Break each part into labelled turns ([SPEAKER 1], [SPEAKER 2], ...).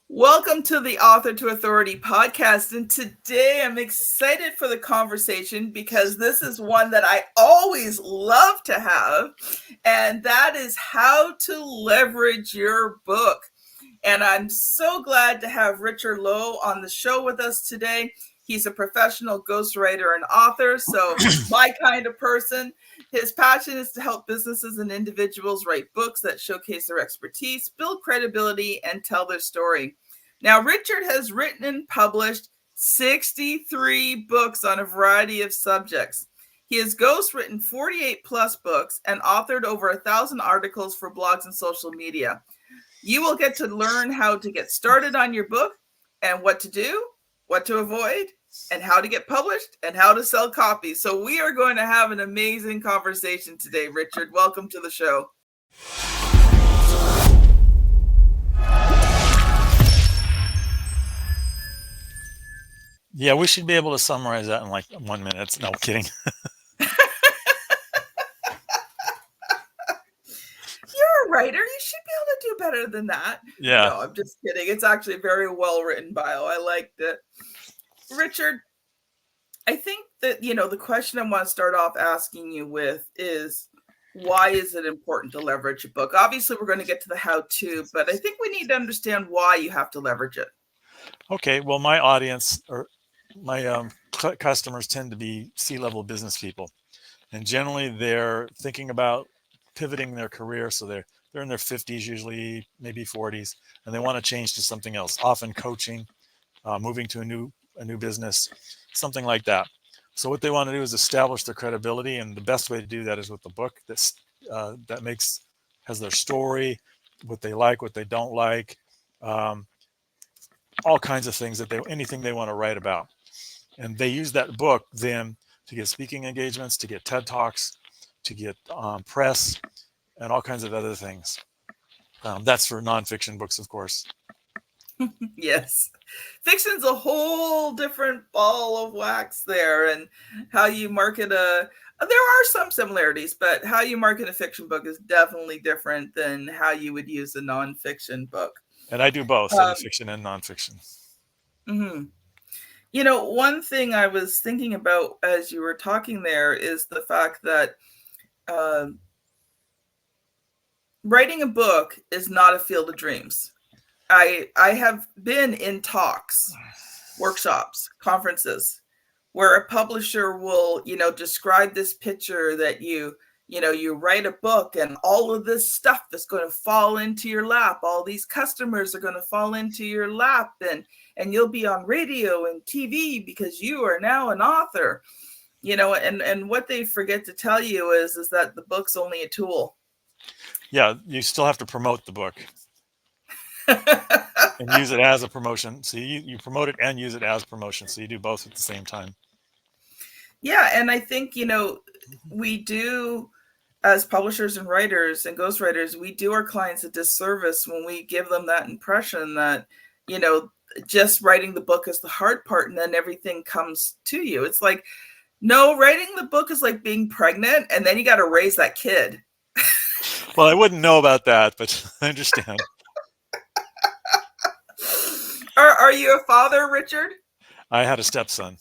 [SPEAKER 1] Welcome to the Author to Authority podcast. And today I'm excited for the conversation because this is one that I always love to have. And that is how to leverage your book. And I'm so glad to have Richard Lowe on the show with us today. He's a professional ghostwriter and author, so my kind of person. His passion is to help businesses and individuals write books that showcase their expertise, build credibility, and tell their story. Now, Richard has written and published 63 books on a variety of subjects. He has ghostwritten 48 plus books and authored over 1,000 articles for blogs and social media. You will get to learn how to get started on your book and what to do, what to avoid, and how to get published and how to sell copies. So we are going to have an amazing conversation today, Richard. Welcome to the show.
[SPEAKER 2] Yeah, we should be able to summarize that in like 1 minute. No, kidding.
[SPEAKER 1] You're a writer. You should be able to do better than that.
[SPEAKER 2] Yeah.
[SPEAKER 1] No, I'm just kidding. It's actually a very well-written bio. I liked it. Richard, I think that, the question I want to start off asking you with is, why is it important to leverage a book? Obviously, we're going to get to the how-to, but I think we need to understand why you have to leverage it.
[SPEAKER 2] Okay, well, my audience or my customers tend to be C-level business people. And generally, they're thinking about pivoting their career. So they're in their 50s, usually maybe 40s, and they want to change to something else, often coaching, moving to a new business, something like that. So what they want to do is establish their credibility, and the best way to do that is with the book that has their story, what they like, what they don't like, all kinds of things anything they want to write about. And they use that book then to get speaking engagements, to get TED Talks, to get press, and all kinds of other things. That's for nonfiction books, of course.
[SPEAKER 1] Yes. Fiction's a whole different ball of wax there, and how you market there are some similarities, but how you market a fiction book is definitely different than how you would use a nonfiction book.
[SPEAKER 2] And I do both, I do fiction and nonfiction.
[SPEAKER 1] Mm-hmm. One thing I was thinking about as you were talking there is the fact that writing a book is not a field of dreams. I have been in talks, workshops, conferences where a publisher will, describe this picture that you write a book and all of this stuff is going to fall into your lap. All these customers are going to fall into your lap and you'll be on radio and TV because you are now an author, and what they forget to tell you is that the book's only a tool.
[SPEAKER 2] Yeah, you still have to promote the book. And use it as a promotion. So you promote it and use it as promotion. So you do both at the same time.
[SPEAKER 1] Yeah. And I think, we do, as publishers and writers and ghostwriters, we do our clients a disservice when we give them that impression that, just writing the book is the hard part and then everything comes to you. It's like, no, writing the book is like being pregnant and then you got to raise that kid.
[SPEAKER 2] Well, I wouldn't know about that, but I understand.
[SPEAKER 1] Are you a father, Richard?
[SPEAKER 2] I had a stepson.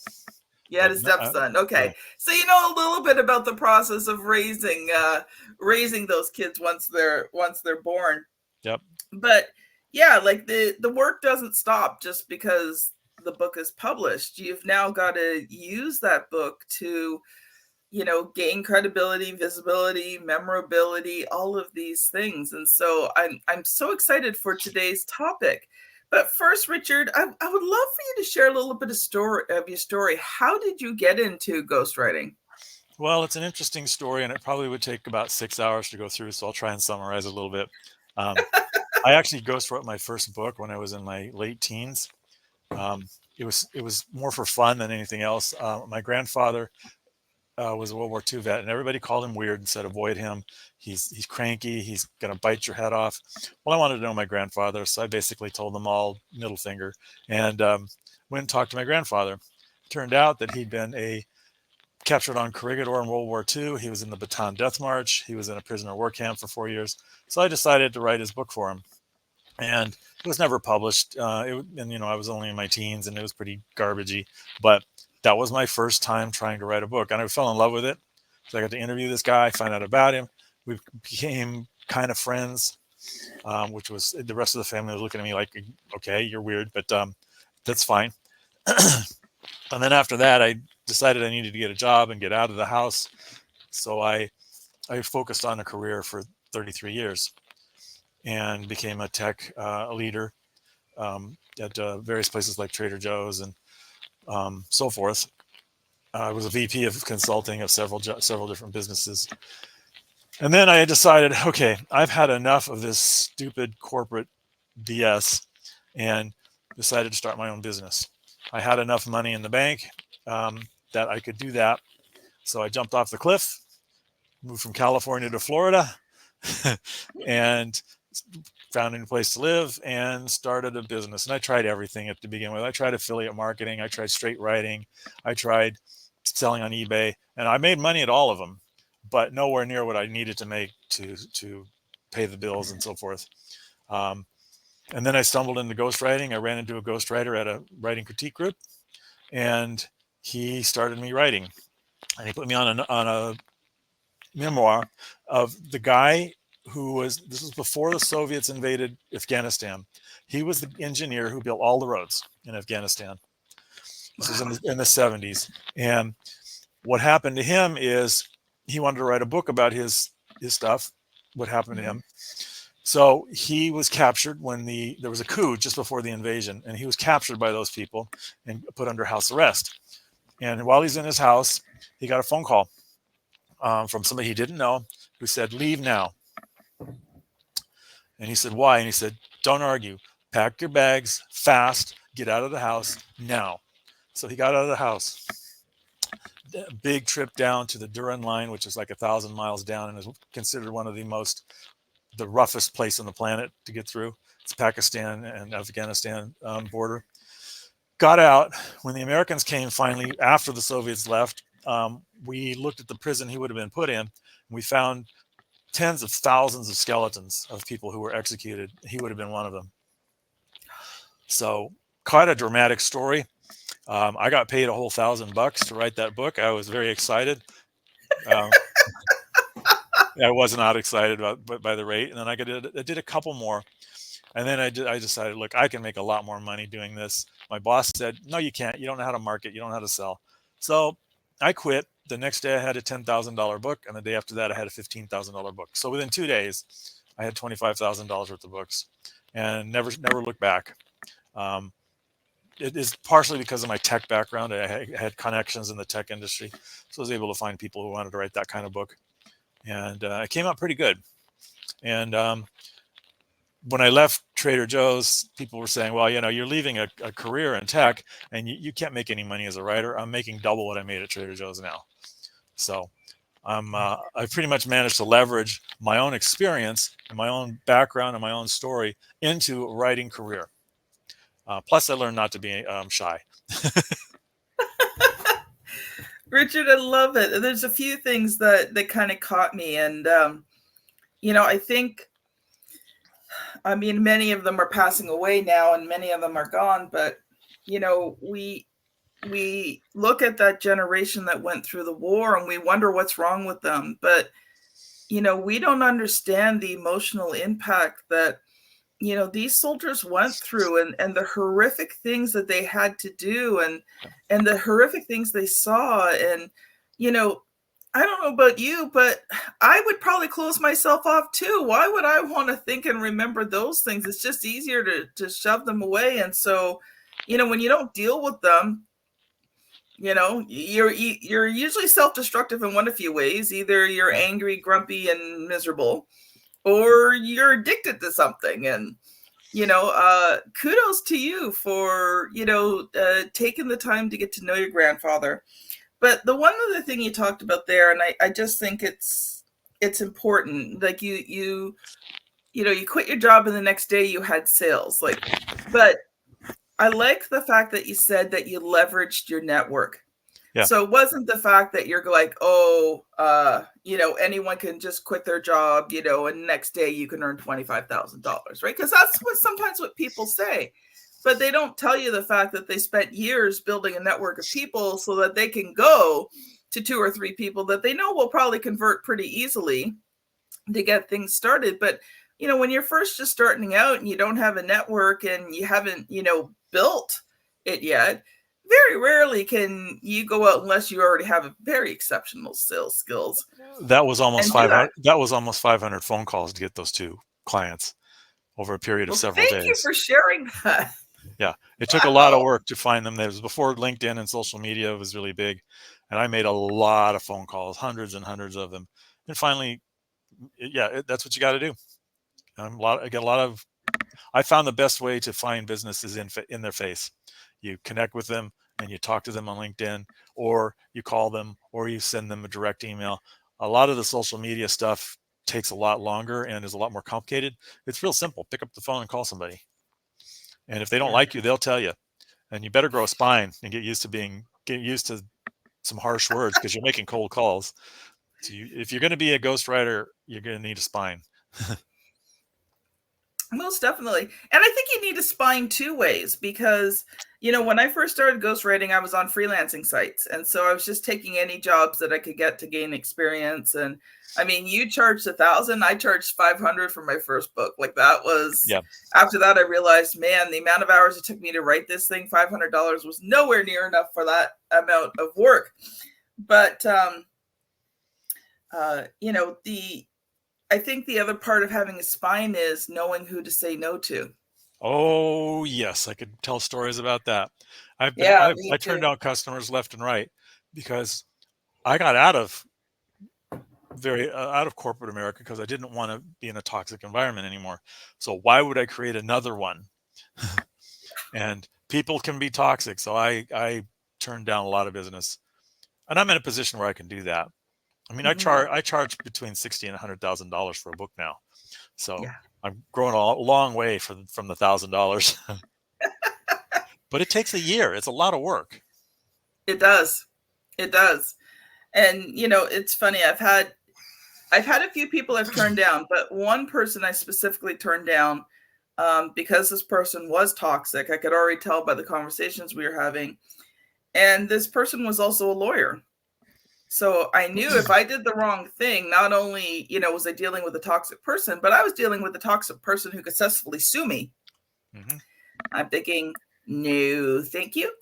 [SPEAKER 1] You had a stepson. Okay. Yeah. So you know a little bit about the process of raising those kids once they're born.
[SPEAKER 2] Yep.
[SPEAKER 1] But yeah, like the work doesn't stop just because the book is published. You've now got to use that book to, gain credibility, visibility, memorability, all of these things. And so I'm so excited for today's topic. But first, Richard, I would love for you to share a little bit of your story. How did you get into ghostwriting?
[SPEAKER 2] Well, it's an interesting story, and it probably would take about 6 hours to go through, so I'll try and summarize a little bit. I actually ghostwrote my first book when I was in my late teens. It was more for fun than anything else. My grandfather was a World War II vet, and everybody called him weird and said, avoid him. He's cranky. He's going to bite your head off. Well, I wanted to know my grandfather, so I basically told them all middle finger and went and talked to my grandfather. Turned out that he'd been captured on Corregidor in World War II. He was in the Bataan Death March. He was in a prisoner of war camp for 4 years. So I decided to write his book for him. And was never published. And I was only in my teens, and it was pretty garbagey. But that was my first time trying to write a book, and I fell in love with it. So I got to interview this guy, find out about him. We became kind of friends, which was the rest of the family was looking at me like, okay, you're weird, but that's fine. And then after that, I decided I needed to get a job and get out of the house. So I focused on a career for 33 years and became a tech leader at various places like Trader Joe's and so forth. I was a VP of consulting of several different businesses. And then I decided, okay, I've had enough of this stupid corporate BS, and decided to start my own business. I had enough money in the bank that I could do that. So I jumped off the cliff, moved from California to Florida, and found a new place to live and started a business. And I tried everything to begin with. I tried affiliate marketing. I tried straight writing. I tried selling on eBay, and I made money at all of them, but nowhere near what I needed to make to pay the bills and so forth. And then I stumbled into ghostwriting. I ran into a ghostwriter at a writing critique group, and he started me writing. And he put me on a memoir of the guy this was before the Soviets invaded Afghanistan. He was the engineer who built all the roads in Afghanistan. This was in the 70s. And what happened to him is he wanted to write a book about his stuff, what happened to him. So he was captured when there was a coup just before the invasion, and he was captured by those people and put under house arrest. And while he's in his house, he got a phone call from somebody he didn't know who said, "Leave now." And he said, "Why?" And he said, "Don't argue. Pack your bags fast. Get out of the house now." So he got out of the house. A big trip down to the Duran line, which is like 1,000 miles down and is considered one of the roughest place on the planet to get through. It's Pakistan and Afghanistan border. Got out. When the Americans came finally after the Soviets left, we looked at the prison he would have been put in. And we found tens of thousands of skeletons of people who were executed. He would have been one of them. So quite a dramatic story. I got paid a whole $1,000 to write that book. I was very excited. I was not excited by the rate. And then I did a couple more. And then I decided, look, I can make a lot more money doing this. My boss said, "No, you can't. You don't know how to market. You don't know how to sell." So I quit. The next day I had a $10,000 book. And the day after that, I had a $15,000 book. So within 2 days, I had $25,000 worth of books and never looked back. It is partially because of my tech background. I had connections in the tech industry. So I was able to find people who wanted to write that kind of book. And it came out pretty good. And when I left Trader Joe's, people were saying, "Well, you're leaving a career in tech and you can't make any money as a writer." I'm making double what I made at Trader Joe's now. So I've pretty much managed to leverage my own experience and my own background and my own story into a writing career. Plus, I learned not to be shy.
[SPEAKER 1] Richard, I love it. There's a few things that kind of caught me. And, I think, many of them are passing away now and many of them are gone. But, we look at that generation that went through the war and we wonder what's wrong with them. But, we don't understand the emotional impact that these soldiers went through and the horrific things that they had to do and the horrific things they saw. And, I don't know about you, but I would probably close myself off too. Why would I want to think and remember those things? It's just easier to shove them away. And so, when you don't deal with them, you're usually self-destructive in one of a few ways. Either you're angry, grumpy, and miserable, or you're addicted to something. And, kudos to you for, taking the time to get to know your grandfather. But the one other thing you talked about there, and I just think it's important, like you quit your job and the next day you had sales, but I like the fact that you said that you leveraged your network.
[SPEAKER 2] Yeah.
[SPEAKER 1] So it wasn't the fact that you're like, oh, anyone can just quit their job, and next day you can earn $25,000, right? Because that's sometimes what people say. But they don't tell you the fact that they spent years building a network of people so that they can go to 2 or 3 people that they know will probably convert pretty easily to get things started. But, when you're first just starting out and you don't have a network and you haven't, built it yet, very rarely can you go out unless you already have a very exceptional sales skills
[SPEAKER 2] That was almost
[SPEAKER 1] and do that.
[SPEAKER 2] 500. That was almost 500 phone calls to get those 2 clients over a period of
[SPEAKER 1] Well,
[SPEAKER 2] several
[SPEAKER 1] thank you
[SPEAKER 2] days.
[SPEAKER 1] for sharing that.
[SPEAKER 2] Yeah, it took a lot of
[SPEAKER 1] Wow.
[SPEAKER 2] work to find them. That was before LinkedIn and social media was really big, and I made a lot of phone calls, hundreds and hundreds of them, and finally, that's what you got to do. I got a lot of. I found the best way to find businesses in their face. You connect with them and you talk to them on LinkedIn, or you call them, or you send them a direct email. A lot of the social media stuff takes a lot longer and is a lot more complicated. It's real simple. Pick up the phone and call somebody. And if they don't
[SPEAKER 1] Yeah.
[SPEAKER 2] like you, they'll tell you. And you better grow a spine and get used to some harsh words because you're making cold calls. So if you're going to be a ghostwriter, you're going to need a spine.
[SPEAKER 1] Most definitely. And I think you need a spine 2 ways because, when I first started ghostwriting, I was on freelancing sites. And so I was just taking any jobs that I could get to gain experience. And I mean, you charged 1,000, I charged 500 for my first book. Like that was,
[SPEAKER 2] Yeah.
[SPEAKER 1] After that, I realized, man, the amount of hours it took me to write this thing, $500 was nowhere near enough for that amount of work. But, I think the other part of having a spine is knowing who to say no to.
[SPEAKER 2] Oh yes, I could tell stories about that.
[SPEAKER 1] Yeah, me
[SPEAKER 2] I
[SPEAKER 1] too.
[SPEAKER 2] turned down customers left and right because I got out of corporate America because I didn't want to be in a toxic environment anymore. So why would I create another one? And people can be toxic, so I turned down a lot of business, and I'm in a position where I can do that. I mean,
[SPEAKER 1] Mhm.
[SPEAKER 2] I charge between $60,000 and $100,000 for a book now, so
[SPEAKER 1] Yeah,
[SPEAKER 2] I'm growing a long way from the $1,000. But it takes a year. It's a lot of work.
[SPEAKER 1] it does. It does. And it's funny. I've had a few people I've turned down, but one person I specifically turned down because this person was toxic. I could already tell by the conversations we were having. And this person was also a lawyer. So I knew if I did the wrong thing, not only, was I dealing with a toxic person, but I was dealing with a toxic person who could successfully sue me.
[SPEAKER 2] Mm-hmm.
[SPEAKER 1] I'm thinking, no, thank you.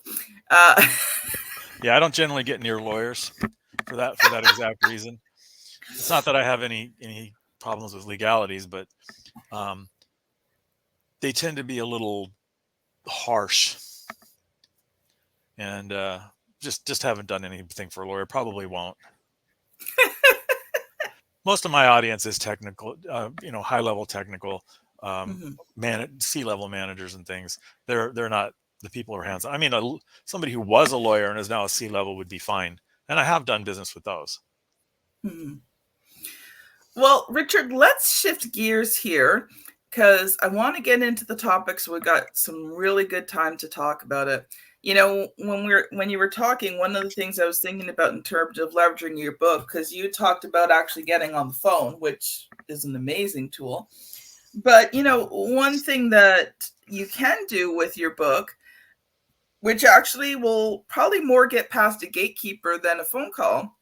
[SPEAKER 2] Yeah, I don't generally get near lawyers for that exact reason. It's not that I have any problems with legalities, but they tend to be a little harsh, and just haven't done anything for a lawyer. Probably won't. Most of my audience is technical, high level technical,
[SPEAKER 1] Mhm.
[SPEAKER 2] C-level managers and things. They're not the people who are hands on. I mean, somebody who was a lawyer and is now a C-level would be fine, and I have done business with those.
[SPEAKER 1] Mhm. Well, Richard, let's shift gears here because I want to get into the topic. So we got some really good time to talk about it. When you were talking, one of the things I was thinking about in terms of leveraging your book, because you talked about actually getting on the phone, which is an amazing tool. But one thing that you can do with your book, which actually will probably more get past a gatekeeper than a phone call,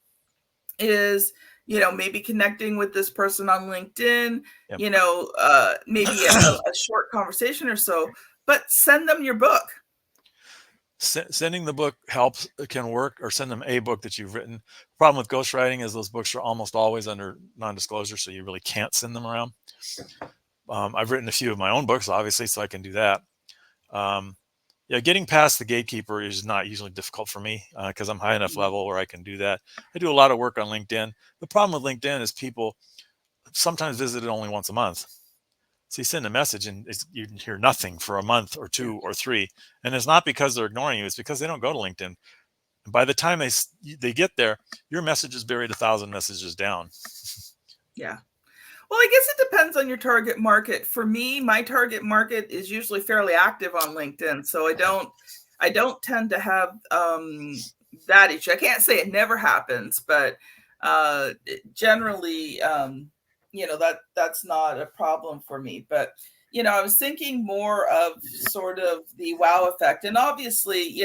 [SPEAKER 1] is maybe connecting with this person on LinkedIn,
[SPEAKER 2] Yep.
[SPEAKER 1] maybe a short conversation or so, but send them your book.
[SPEAKER 2] Sending the book can work, or send them a book that you've written. The problem with ghostwriting is those books are almost always under non-disclosure, so you really can't send them around. I've written a few of my own books, obviously, so I can do that. Yeah, getting past the gatekeeper is not usually difficult for me because I'm high enough level where I can do that. I do a lot of work on LinkedIn. The problem with LinkedIn is people sometimes visit it only once a month. So you send a message and you hear nothing for a month or
[SPEAKER 1] Yeah.
[SPEAKER 2] 2 or 3, and it's not because they're ignoring you; it's because they don't go to LinkedIn. And by the time they get there, your message is buried 1,000 messages down.
[SPEAKER 1] Yeah. Well, I guess it depends on your target market. For me, my target market is usually fairly active on LinkedIn, so I don't tend to have That is, I can't say it never happens, but generally, that's not a problem for me. But I was thinking more of sort of the wow effect, and obviously,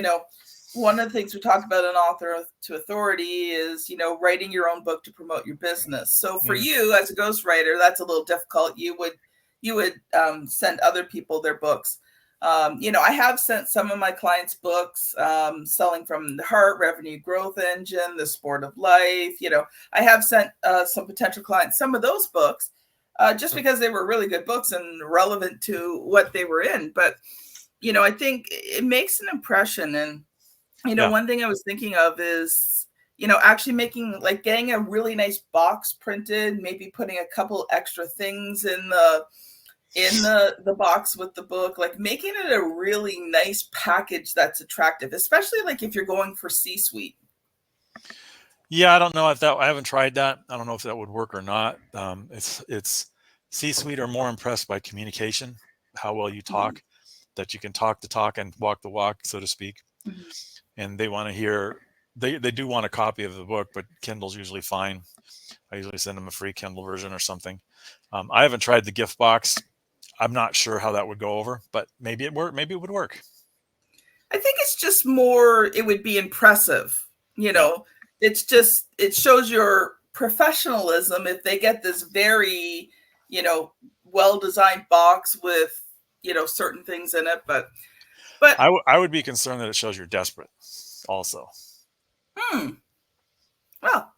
[SPEAKER 1] one of the things we talk about in author to authority is writing your own book to promote your business. So for
[SPEAKER 2] Mm.
[SPEAKER 1] you as a ghostwriter, that's a little difficult. You would send other people their books. I have sent some of my clients books, Selling from the Heart, Revenue Growth Engine, The Sport of Life. I have sent some potential clients some of those books just because they were really good books and relevant to what they were in. But, I think it makes an impression. And,
[SPEAKER 2] Yeah.
[SPEAKER 1] one thing I was thinking of is, actually making like getting a really nice box printed, maybe putting a couple extra things in the box with the book, like making it a really nice package that's attractive, especially like if you're going for C-suite.
[SPEAKER 2] Yeah, I don't know if that I haven't tried that. I don't know if that would work or not. It's C-suite are more impressed by communication, how well you
[SPEAKER 1] Mhm.
[SPEAKER 2] talk, that you can talk the talk and walk the walk, so to speak.
[SPEAKER 1] Mhm.
[SPEAKER 2] And they want to hear they do want a copy of the book, but Kindle's usually fine. I usually send them a free Kindle version or something. I haven't tried the gift box. I'm not sure how that would go over, but maybe it work. Maybe it would work.
[SPEAKER 1] I think it's just more, it would be impressive. You
[SPEAKER 2] Yeah.
[SPEAKER 1] know, it shows your professionalism if they get this very, you know, well designed box with, certain things in it. But,
[SPEAKER 2] I would be concerned that it shows you're desperate. Also,
[SPEAKER 1] hmm, well,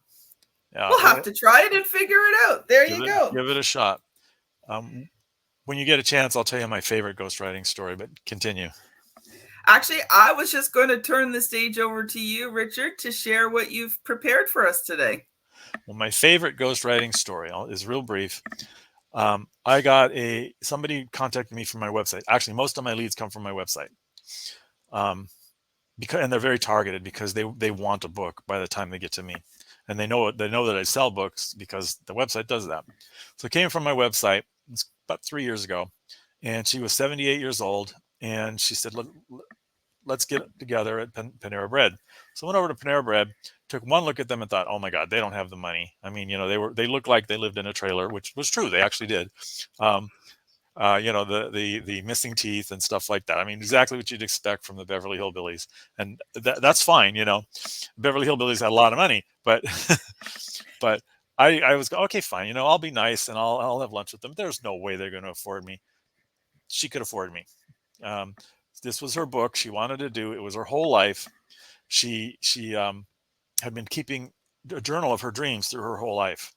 [SPEAKER 2] yeah,
[SPEAKER 1] we'll have to try it and figure it out. There you go.
[SPEAKER 2] give it a shot. Um, when you get a chance, I'll tell you my favorite ghostwriting story. But continue.
[SPEAKER 1] Actually, I was just going to turn the stage over to you, Richard, to share what you've prepared for us today.
[SPEAKER 2] Well, my favorite ghostwriting story is real brief. I got somebody contacted me from my website. Actually, most of my leads come from my website. Um, and they're very targeted because they want a book by the time they get to me, and they know that I sell books because the website does that. So it came from my website. It's about 3 years ago, and she was 78 years old, and she said, let's get together at Panera Bread. So I went over to Panera Bread, took one look at them, and thought, oh my God, they don't have the money. I mean, they looked like they lived in a trailer, which was true. They actually did. Um, the missing teeth and stuff like that. I mean, exactly what you'd expect from the Beverly Hillbillies, and that's fine. Beverly Hillbillies had a lot of money, but but I was okay, fine. I'll be nice and I'll have lunch with them. There's no way they're going to afford me. She could afford me. Um, this was her book. She wanted to do. It was her whole life. She had been keeping a journal of her dreams through her whole life.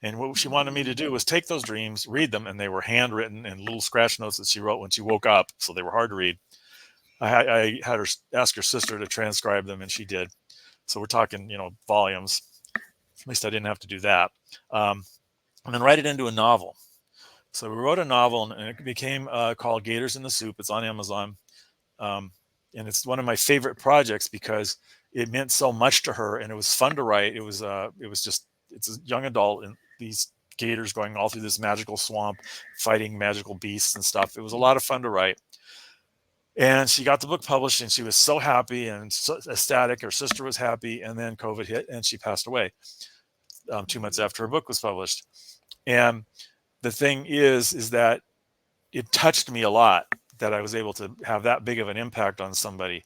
[SPEAKER 2] And what she wanted me to do was take those dreams, read them, and they were handwritten and little scratch notes that she wrote when she woke up, so they were hard to read. I had her ask her sister to transcribe them, and she did. So we're talking, volumes. At least I didn't have to do that. Um, and then write it into a novel. So we wrote a novel, and it became called Gators in the Soup. It's on Amazon. Um, and it's one of my favorite projects because it meant so much to her, and it was fun to write. It's a young adult and these gators going all through this magical swamp, fighting magical beasts and stuff. It was a lot of fun to write. And she got the book published, and she was so happy and so ecstatic. Her sister was happy, and then COVID hit, and she passed away 2 months after her book was published. And the thing is that it touched me a lot that I was able to have that big of an impact on somebody.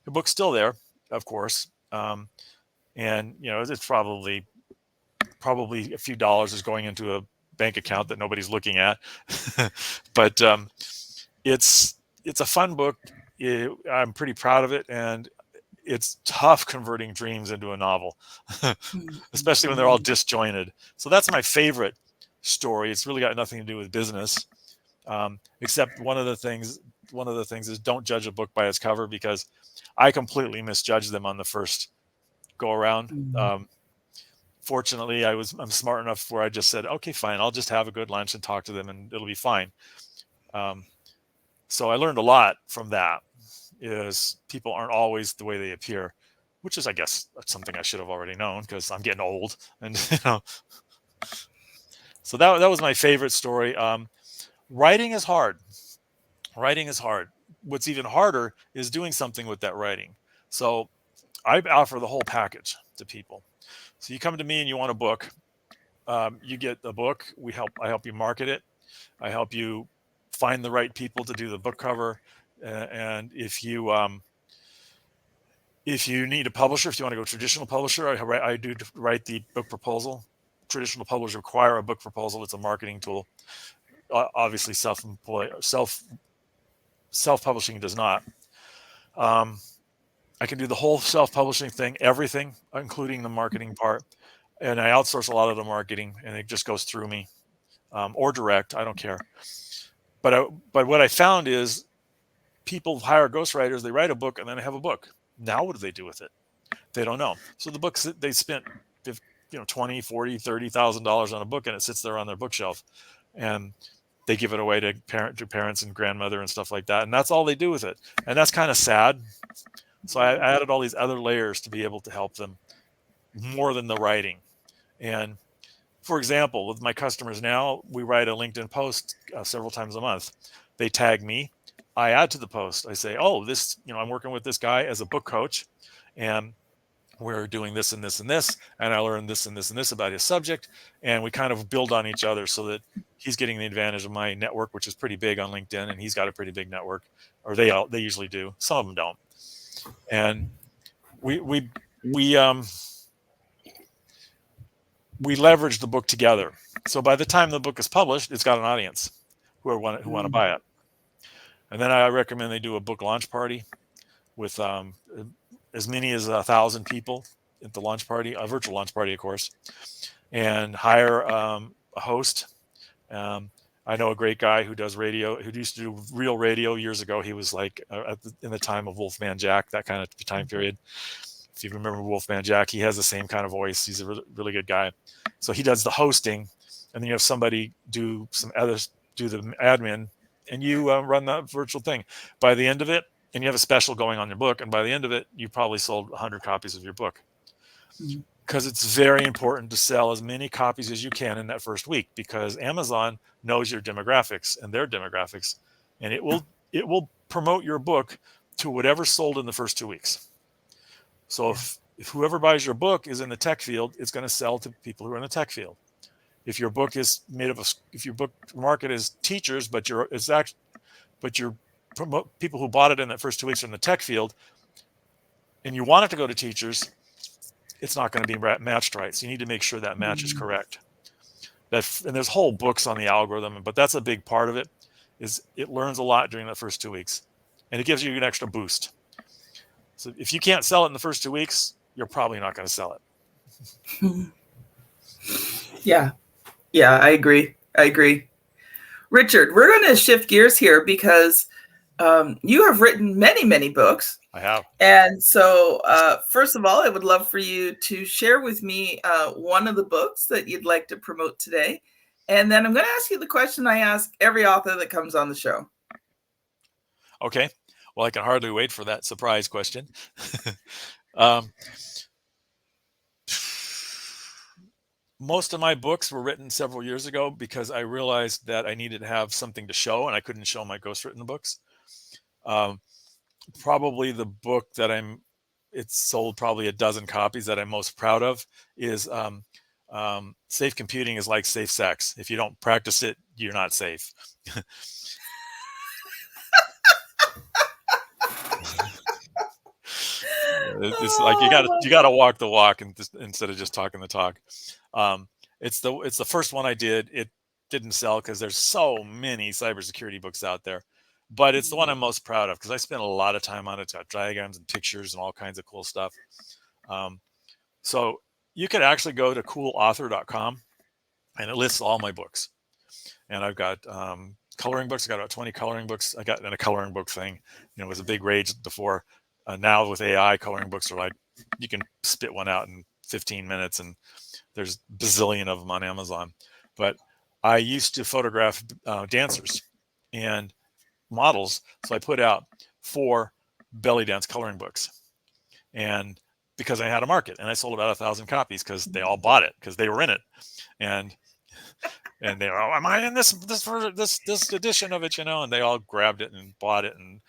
[SPEAKER 2] The book's still there, of course, and it's probably a few dollars is going into a bank account that nobody's looking at, but it's it's a fun book. I'm pretty proud of it, and it's tough converting dreams into a novel, especially when they're all disjointed. So that's my favorite story. It's really got nothing to do with business. Except one of the things is don't judge a book by its cover, because I completely misjudged them on the first go around. Fortunately, I'm smart enough where I just said, okay, fine, I'll just have a good lunch and talk to them, and it'll be fine. Um, so I learned a lot from that. Is people aren't always the way they appear, which is, I guess, something I should have already known because I'm getting old, and So that was my favorite story. Writing is hard. Writing is hard. What's even harder is doing something with that writing. So I offer the whole package to people. So you come to me and you want a book. You get the book. I help you market it. I help you find the right people to do the book cover. And if you need a publisher, if you want to go traditional publisher, I do write the book proposal. Traditional publishers require a book proposal. It's a marketing tool. Obviously, self-publishing does not. I can do the whole self-publishing thing, everything, including the marketing part. And I outsource a lot of the marketing, and it just goes through me, or direct. I don't care. But what I found is people hire ghostwriters. They write a book, and then they have a book. Now what do they do with it? They don't know. So the books that they spent, $20,000, $40,000, $30,000 on a book, and it sits there on their bookshelf, and they give it away to parents and grandmother and stuff like that, and that's all they do with it, and that's kind of sad. So I added all these other layers to be able to help them more than the writing. And for example, with my customers now, we write a LinkedIn post several times a month. They tag me. I add to the post. I say, oh, I'm working with this guy as a book coach, and we're doing this and this and this, and I learned this and this and this about his subject, and we kind of build on each other so that he's getting the advantage of my network, which is pretty big on LinkedIn, and he's got a pretty big network, or they usually do. Some of them don't. And we leverage the book together. So by the time the book is published, it's got an audience who want to buy it. And then I recommend they do a book launch party with as many as 1,000 people at the launch party, a virtual launch party, of course, and hire a host. I know a great guy who does radio, who used to do real radio years ago. He was like in the time of Wolfman Jack, that kind of time period. If you remember Wolfman Jack, he has the same kind of voice. He's a really good guy. So he does the hosting, and then you have somebody do the admin, and you run that virtual thing. By the end of it, and you have a special going on your book, and by the end of it, you probably sold 100 copies of your book. Because it's very important to sell as many copies as you can in that first week, because Amazon knows your demographics and their demographics, and it will promote your book to whatever sold in the first 2 weeks. So if whoever buys your book is in the tech field, it's going to sell to people who are in the tech field. If your book is if your book market is teachers, but you're promote people who bought it in that first 2 weeks are in the tech field, and you want it to go to teachers, it's not going to be matched right. So you need to make sure that match is correct. And there's whole books on the algorithm, but that's a big part of it. Is it learns a lot during the first 2 weeks, and it gives you an extra boost. So if you can't sell it in the first 2 weeks, you're probably not going to sell it.
[SPEAKER 1] Yeah, I agree. Richard, we're going to shift gears here because you have written many, many books.
[SPEAKER 2] I have.
[SPEAKER 1] And so, first of all, I would love for you to share with me one of the books that you'd like to promote today. And then I'm going to ask you the question I ask every author that comes on the show.
[SPEAKER 2] Okay. Well, I can hardly wait for that surprise question. Most of my books were written several years ago because I realized that I needed to have something to show, and I couldn't show my ghostwritten books. Probably the book that it's sold probably a dozen copies that I'm most proud of is Safe Computing is Like Safe Sex. If you don't practice it, you're not safe. It's like you gotta walk the walk instead of just talking the talk. It's the first one I did. It didn't sell because there's so many cybersecurity books out there, but it's the one I'm most proud of because I spent a lot of time on it. It's got diagrams and pictures and all kinds of cool stuff. So you could actually go to coolauthor.com, and it lists all my books. And I've got coloring books. I got about 20 coloring books. I got in a coloring book thing. It was a big rage before. Now with AI, coloring books are like, you can spit one out in 15 minutes, and there's a bazillion of them on Amazon. But I used to photograph dancers and models, so I put out 4 belly dance coloring books, and because I had a market, and I sold about 1,000 copies because they all bought it because they were in it, and they were, oh, am I in this edition of it, and they all grabbed it and bought it, and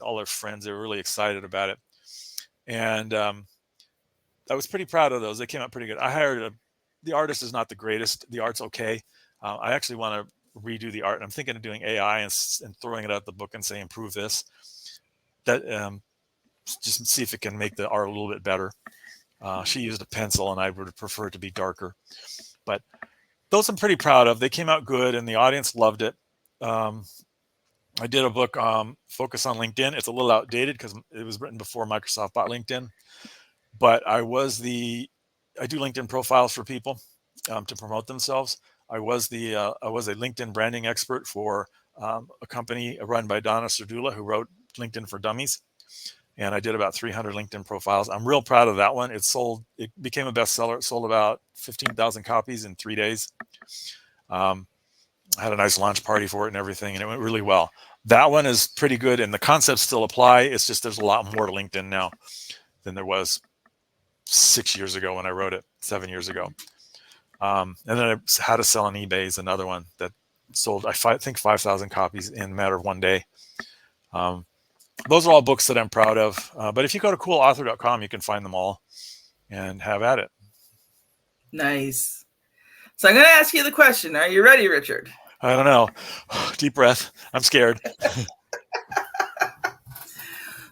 [SPEAKER 2] all their friends, they were really excited about it. And I was pretty proud of those. They came out pretty good. I hired the artist is not the greatest. The art's okay. I actually want to redo the art. And I'm thinking of doing AI and throwing it at the book and say, improve this. That just see if it can make the art a little bit better. She used a pencil, and I would prefer it to be darker. But those I'm pretty proud of. They came out good, and the audience loved it. I did a book, Focus on LinkedIn. It's a little outdated because it was written before Microsoft bought LinkedIn. But I do LinkedIn profiles for people to promote themselves. I was a LinkedIn branding expert for a company run by Donna Serdula, who wrote LinkedIn for Dummies. And I did about 300 LinkedIn profiles. I'm real proud of that one. It became a bestseller. It sold about 15,000 copies in 3 days. I had a nice launch party for it and everything, and it went really well. That one is pretty good, and the concepts still apply. It's just there's a lot more to LinkedIn now than there was 6 years ago when I wrote it, 7 years ago. And then How to Sell on eBay is another one that sold, I think, 5,000 copies in a matter of 1 day. Those are all books that I'm proud of. But if you go to coolauthor.com, you can find them all and have at it.
[SPEAKER 1] Nice. So I'm going to ask you the question. Are you ready, Richard?
[SPEAKER 2] I don't know. Deep breath. I'm scared.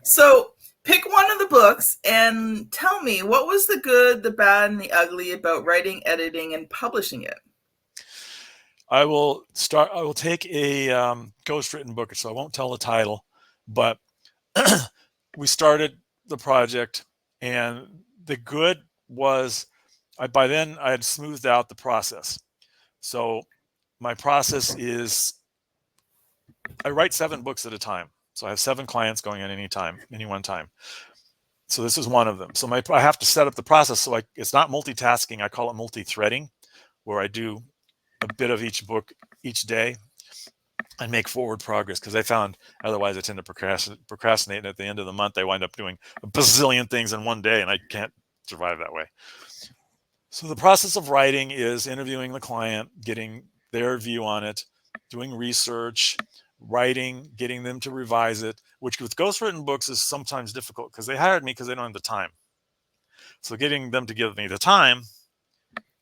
[SPEAKER 1] So pick one of the books and tell me, what was the good, the bad, and the ugly about writing, editing, and publishing it?
[SPEAKER 2] I will take a ghostwritten book, so I won't tell the title, but we started the project, and the good was by then I had smoothed out the process. So my process is I write 7 books at a time. So I have 7 clients going at any one time. So this is one of them. So I have to set up the process. So it's not multitasking. I call it multi-threading, where I do a bit of each book each day and make forward progress, because I found otherwise I tend to procrastinate, and at the end of the month I wind up doing a bazillion things in one day, and I can't survive that way. So the process of writing is interviewing the client, getting their view on it, doing research, writing, getting them to revise it, which with ghostwritten books is sometimes difficult because they hired me because they don't have the time. So getting them to give me the time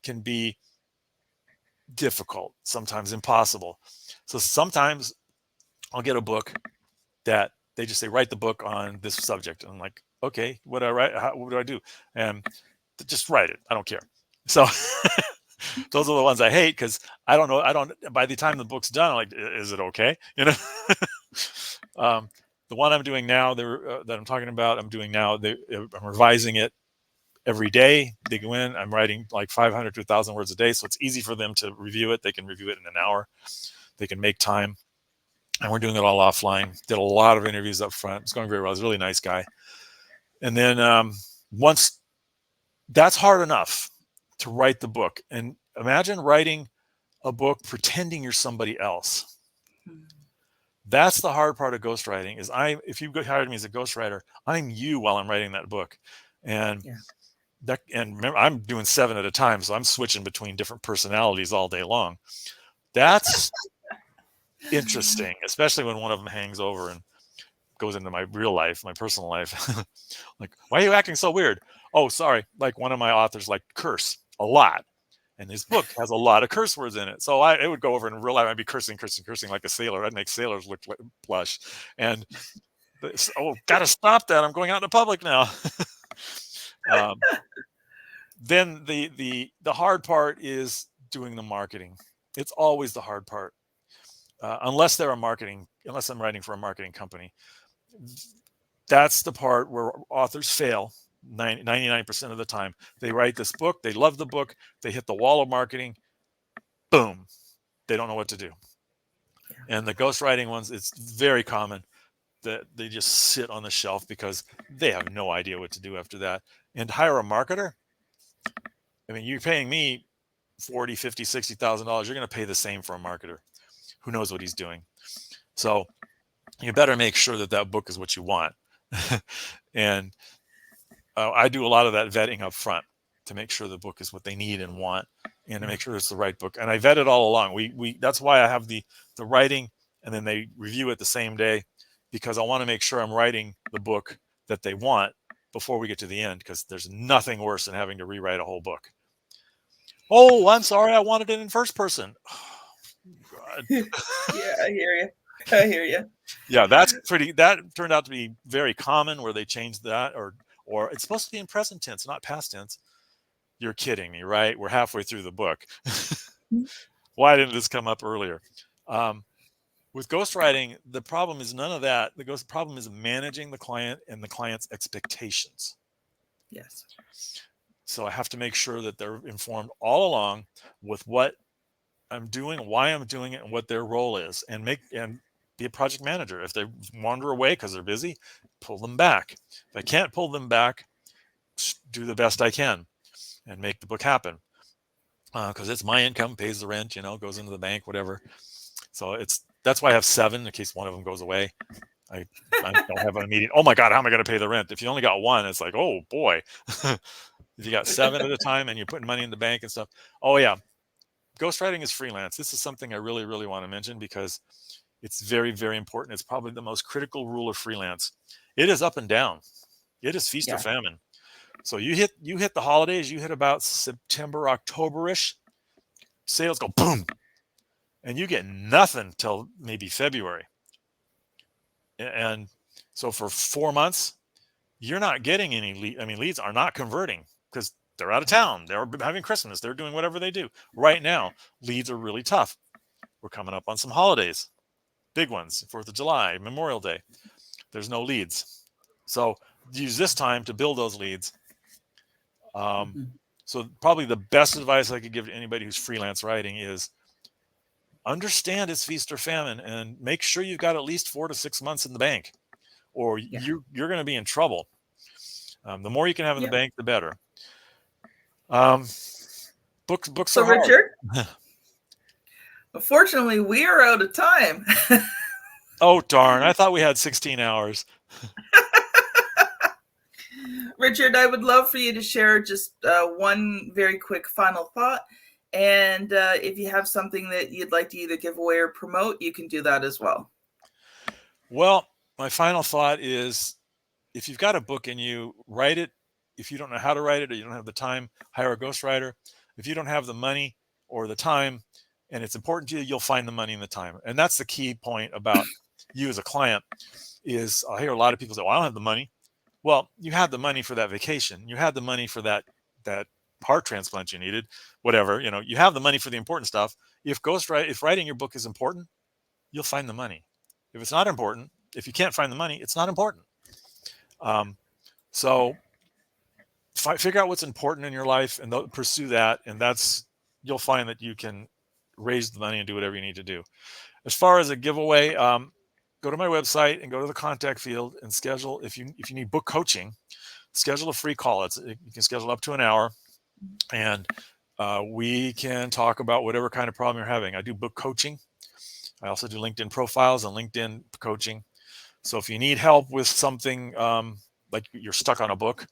[SPEAKER 2] can be difficult, sometimes impossible. So sometimes I'll get a book that they just say, write the book on this subject. And I'm like, okay, what do I write? What do I do? And just write it. I don't care. So those are the ones I hate, because I don't know. By the time the book's done, I'm like, is it okay? The one I'm doing now that I'm talking about, I'm revising it every day. They go in, I'm writing like 500 to 1,000 words a day. So it's easy for them to review it. They can review it in an hour. They can make time. And we're doing it all offline. Did a lot of interviews up front. It's going very well. He's a really nice guy. And then once that's hard enough to write the book, and imagine writing a book pretending you're somebody else. That's the hard part of ghostwriting. If you hired me as a ghostwriter, I'm you while I'm writing that book. And and remember, I'm doing 7 at a time, so I'm switching between different personalities all day long. That's interesting, especially when one of them hangs over and goes into my real life, my personal life. Like, why are you acting so weird? Oh, sorry. Like, one of my authors curse a lot, and his book has a lot of curse words in it. So it would go over in real life. I'd be cursing like a sailor. I'd make sailors look like blush. And gotta stop that. I'm going out in the public now. Then the hard part is doing the marketing. It's always the hard part. Unless I'm writing for a marketing company. That's the part where authors fail 99% of the time. They write this book, they love the book, they hit the wall of marketing, boom, they don't know what to do. And the ghostwriting ones, it's very common that they just sit on the shelf because they have no idea what to do after that. And hire a marketer, I mean, you're paying me $40,000, $50,000, $60,000. You're going to pay the same for a marketer who knows what he's doing. So you better make sure that book is what you want. And I do a lot of that vetting up front to make sure the book is what they need and want, and to make sure it's the right book. And I vet it all along. That's why I have the writing, and then they review it the same day, because I want to make sure I'm writing the book that they want before we get to the end, because there's nothing worse than having to rewrite a whole book. Oh, I'm sorry, I wanted it in first person. God.
[SPEAKER 1] Yeah, I hear you. I hear you.
[SPEAKER 2] Yeah, that turned out to be very common, where they changed that, or it's supposed to be in present tense, not past tense. You're kidding me, right? We're halfway through the book. Why didn't this come up earlier? With ghostwriting, the problem is none of that. The problem is managing the client and the client's expectations.
[SPEAKER 1] Yes.
[SPEAKER 2] So I have to make sure that they're informed all along with what I'm doing, why I'm doing it, and what their role is, and be a project manager. If they wander away because they're busy, pull them back. If I can't pull them back, do the best I can and make the book happen. Because it's my income, pays the rent, goes into the bank, whatever. So that's why I have 7 in case one of them goes away. I don't have an immediate, oh my God, how am I going to pay the rent? If you only got 1, it's like, oh boy. If you got 7 at a time and you're putting money in the bank and stuff. Oh yeah. Ghostwriting is freelance. This is something I really, really want to mention because it's very, very important. It's probably the most critical rule of freelance. It is up and down. It is feast or famine. So you hit the holidays, you hit about September, October-ish, sales go boom, and you get nothing till maybe February. And so for 4 months, you're not getting any leads are not converting because they're out of town. They're having Christmas. They're doing whatever they do. Right now, leads are really tough. We're coming up on some holidays, big ones, 4th of July, Memorial Day. There's no leads. So use this time to build those leads. So probably the best advice I could give to anybody who's freelance writing is understand it's feast or famine and make sure you've got at least 4 to 6 months in the bank, or you're going to be in trouble. The more you can have in the bank, the better. Books
[SPEAKER 1] So
[SPEAKER 2] are hard.
[SPEAKER 1] Richard, unfortunately, we are out of time.
[SPEAKER 2] Oh, darn. I thought we had 16 hours.
[SPEAKER 1] Richard, I would love for you to share just one very quick final thought. And if you have something that you'd like to either give away or promote, you can do that as well.
[SPEAKER 2] Well, my final thought is if you've got a book and you write it, if you don't know how to write it or you don't have the time, hire a ghostwriter. If you don't have the money or the time and it's important to you, you'll find the money and the time. And that's the key point about you as a client is I hear a lot of people say, well, I don't have the money. Well, you had the money for that vacation. You had the money for that heart transplant you needed, whatever, you have the money for the important stuff. If writing your book is important, you'll find the money. If it's not important, if you can't find the money, it's not important. So figure out what's important in your life and pursue that. And you'll find that you can raise the money and do whatever you need to do. As far as a giveaway, go to my website and go to the contact field and schedule. If you need book coaching, schedule a free call. You can schedule up to an hour, and we can talk about whatever kind of problem you're having. I do book coaching. I also do LinkedIn profiles and LinkedIn coaching. So if you need help with something like you're stuck on a book,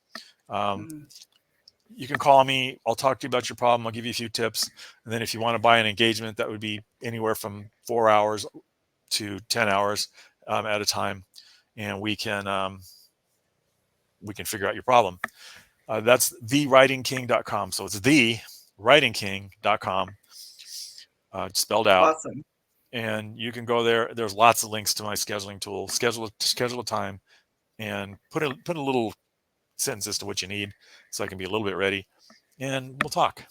[SPEAKER 2] you can call me. I'll talk to you about your problem. I'll give you a few tips. And then if you want to buy an engagement, that would be anywhere from 4 hours to 10 hours at a time. And we can figure out your problem. That's thewritingking.com. So it's thewritingking.com, spelled out.
[SPEAKER 1] Awesome.
[SPEAKER 2] And you can go there. There's lots of links to my scheduling tool. Schedule a time and put a little sentence as to what you need so I can be a little bit ready. And we'll talk.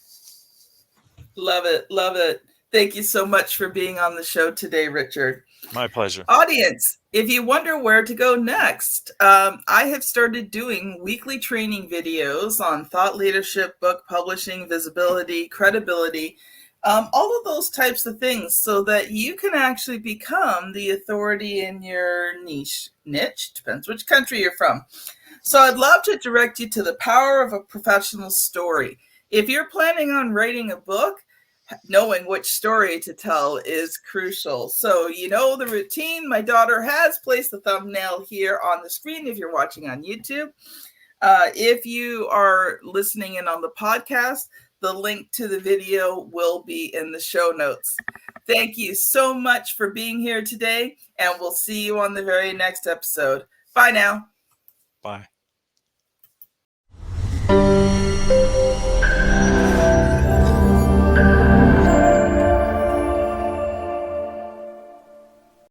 [SPEAKER 1] Love it. Love it. Thank you so much for being on the show today, Richard.
[SPEAKER 2] My pleasure.
[SPEAKER 1] Audience, if you wonder where to go next, I have started doing weekly training videos on thought leadership, book publishing, visibility, credibility, all of those types of things so that you can actually become the authority in your niche, depends which country you're from. So I'd love to direct you to the power of a professional story. If you're planning on writing a book, knowing which story to tell is crucial. So you know the routine. My daughter has placed the thumbnail here on the screen if you're watching on YouTube. If you are listening in on the podcast, the link to the video will be in the show notes. Thank you so much for being here today, and we'll see you on the very next episode. Bye now.
[SPEAKER 2] Bye.